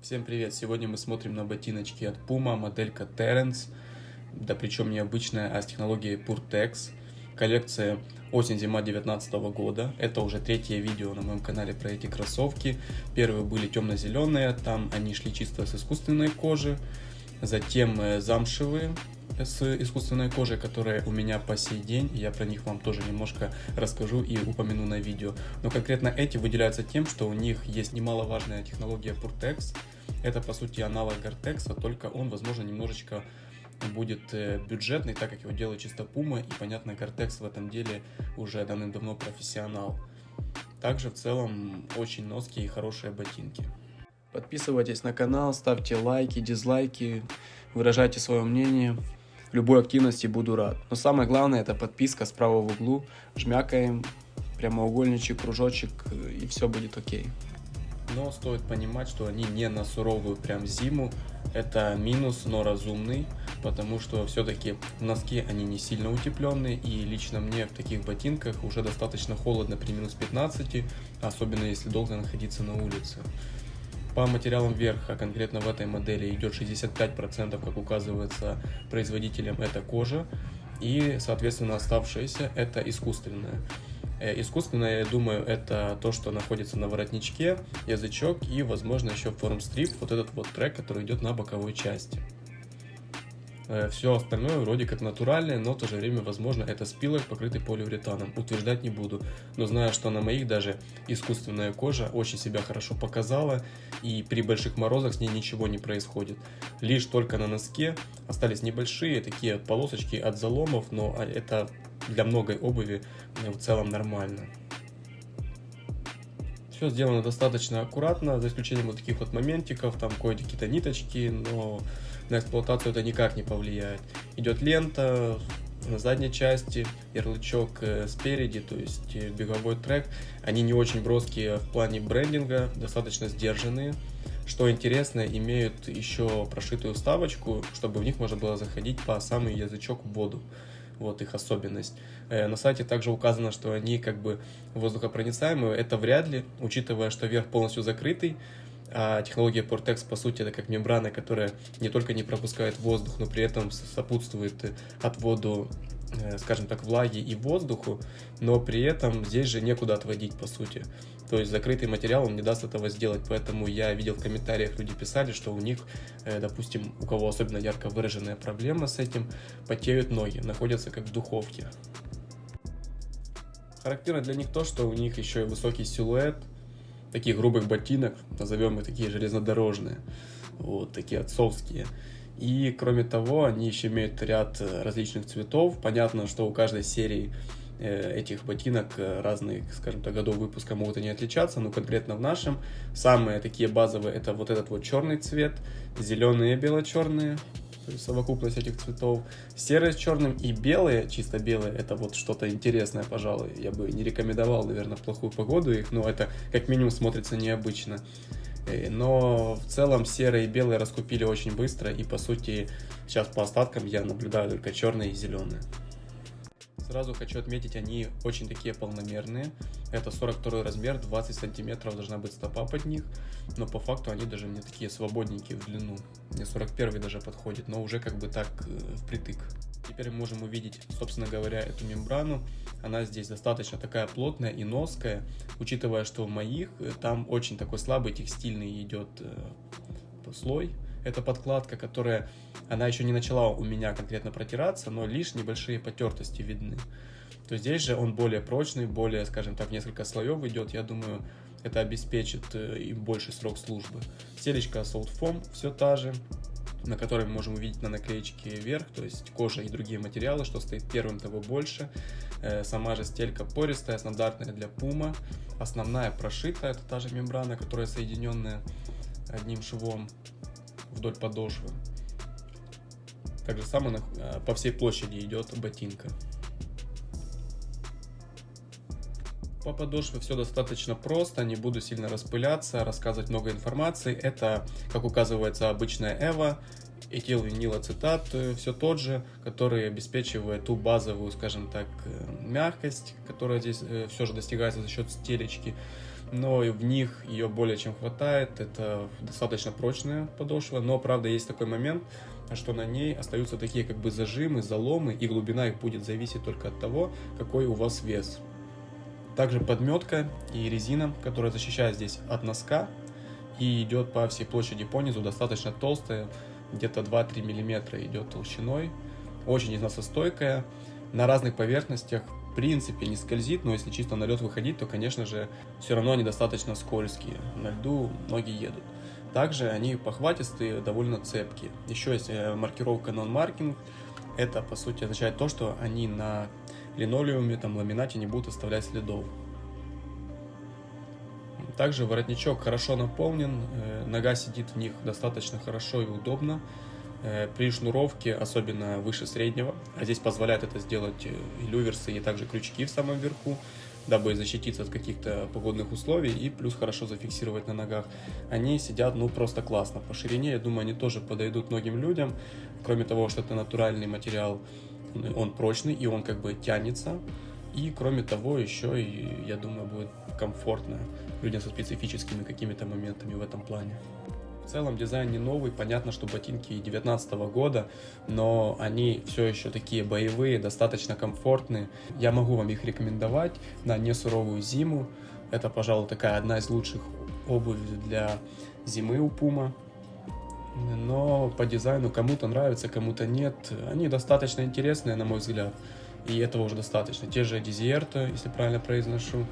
Всем привет! Сегодня мы смотрим на ботиночки от Puma, моделька Terence, да причем не обычная, а с технологией PureTex. Коллекция осень-зима 2019 года. Это уже третье видео на моем канале про эти кроссовки. Первые были темно-зеленые, там они шли чисто с искусственной кожи. Затем замшевые с искусственной кожей, которые у меня по сей день. Я про них вам тоже немножко расскажу и упомяну на видео. Но конкретно эти выделяются тем, что у них есть немаловажная технология PureTex. Это по сути аналог Gore-Tex, только он, возможно, немножечко будет бюджетный, так как его делает чисто Puma, и понятно, Gore-Tex в этом деле уже давным-давно профессионал. Также в целом очень ноские и хорошие ботинки. Подписывайтесь на канал, ставьте лайки, дизлайки, выражайте свое мнение. Любой активности буду рад. Но самое главное — это подписка справа в углу. Жмякаем, прямоугольничек, кружочек, и все будет окей. Но стоит понимать, что они не на суровую прям зиму. Это минус, но разумный, потому что все-таки носки они не сильно утепленные, и лично мне в таких ботинках уже достаточно холодно при минус 15, особенно если долго находиться на улице. По материалам верха, конкретно в этой модели, идет 65%, как указывается производителем, это кожа, и, соответственно, оставшееся это искусственное. Искусственное, я думаю, это то, что находится на воротничке, язычок и, возможно, еще форм-стрип, вот этот вот трек, который идет на боковой части. Все остальное вроде как натуральное, но в то же время, возможно, это спилок, покрытый полиуретаном. Утверждать не буду, но знаю, что на моих даже искусственная кожа очень себя хорошо показала, и при больших морозах с ней ничего не происходит. Лишь только на носке остались небольшие такие полосочки от заломов, но это для многой обуви в целом нормально. Все сделано достаточно аккуратно, за исключением вот таких вот моментиков, там кое-какие-то ниточки, но на эксплуатацию это никак не повлияет. Идет лента на задней части, ярлычок спереди, то есть беговой трек. Они не очень броские в плане брендинга, достаточно сдержанные. Что интересно, имеют еще прошитую вставочку, чтобы в них можно было заходить по самый язычок в воду. Вот их особенность. На сайте также указано, что они как бы воздухопроницаемые. Это вряд ли, учитывая, что верх полностью закрытый. А технология PureTex, по сути, это как мембрана, которая не только не пропускает воздух, но при этом сопутствует отводу, скажем так, влаги и воздуху, но при этом здесь же некуда отводить, по сути. То есть закрытый материал он не даст этого сделать, поэтому я видел в комментариях, люди писали, что у них, допустим, у кого особенно ярко выраженная проблема с этим, потеют ноги, находятся как в духовке. Характерно для них то, что у них еще и высокий силуэт, таких грубых ботинок, назовем их такие железнодорожные, вот такие отцовские. И кроме того, они еще имеют ряд различных цветов. Понятно, что у каждой серии этих ботинок разных, скажем так, годов выпуска могут они отличаться, но конкретно в нашем самые такие базовые — это вот этот вот черный цвет, зеленые и бело-черные, то есть совокупность этих цветов, серые с черным и белые, чисто белые, это вот что-то интересное, пожалуй. Я бы не рекомендовал, наверное, в плохую погоду их, но это как минимум смотрится необычно. Но в целом серые и белые раскупили очень быстро, и по сути сейчас по остаткам я наблюдаю только черные и зеленые. Сразу хочу отметить, они очень такие полномерные. Это 42 размер, 20 сантиметров должна быть стопа под них, но по факту они даже мне такие свободненькие в длину. Мне 41 даже подходит, но уже как бы так впритык. Теперь мы можем увидеть, собственно говоря, эту мембрану. Она здесь достаточно такая плотная и ноская, учитывая, что в моих там очень такой слабый текстильный идет слой. Это подкладка, которая, она еще не начала у меня конкретно протираться, но лишь небольшие потертости видны. То здесь же он более прочный, более, скажем так, несколько слоев идет. Я думаю, это обеспечит им больший срок службы. Стелечка Soft Foam все та же, на которой мы можем увидеть на наклеечке вверх, то есть кожа и другие материалы, что стоит первым, того больше. Сама же стелька пористая, стандартная для Puma. Основная прошитая, это та же мембрана, которая соединенная одним швом вдоль подошвы. Так же самое по всей площади идет ботинка. По подошве все достаточно просто, не буду сильно распыляться, рассказывать много информации. Это, как указывается, обычная EVA, этилвинилацетат, все тот же, который обеспечивает ту базовую, скажем так, мягкость, которая здесь все же достигается за счет стелечки. но и в них ее более чем хватает. Это достаточно прочная подошва, но, правда, есть такой момент, что на ней остаются такие как бы зажимы, заломы, и глубина их будет зависеть только от того, какой у вас вес. Также подметка и резина, которая защищает здесь от носка и идет по всей площади понизу, достаточно толстая, где-то 2-3 мм идет толщиной, очень износостойкая, на разных поверхностях в принципе не скользит, но если чисто на лед выходить, то, конечно же, все равно они достаточно скользкие, на льду ноги едут. Также они похватистые, довольно цепкие. Еще есть маркировка non-marking, это по сути означает то, что они на линолеуме, там, ламинате не будут оставлять следов. Также воротничок хорошо наполнен, нога сидит в них достаточно хорошо и удобно. При шнуровке, особенно выше среднего, а здесь позволяет это сделать и люверсы, и также крючки в самом верху, дабы защититься от каких-то погодных условий и плюс хорошо зафиксировать на ногах. Они сидят ну просто классно. По ширине, я думаю, они тоже подойдут многим людям. Кроме того, что это натуральный материал, он прочный и он как бы тянется. И кроме того, еще и, я думаю, будет комфортно людям со специфическими какими-то моментами в этом плане. В целом дизайн не новый, понятно, что ботинки 2019 года, но они все еще такие боевые, достаточно комфортные. Я могу вам их рекомендовать на несуровую зиму. Это, пожалуй, такая одна из лучших обуви для зимы у Puma. Но по дизайну кому-то нравится, кому-то нет. Они достаточно интересные, на мой взгляд, и этого уже достаточно. Те же Desierto, если правильно произношу,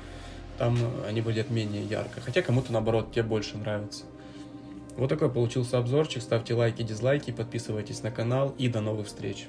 там они выглядят менее ярко, хотя кому-то наоборот те больше нравятся. Вот такой получился обзорчик. Ставьте лайки, дизлайки, подписывайтесь на канал и до новых встреч.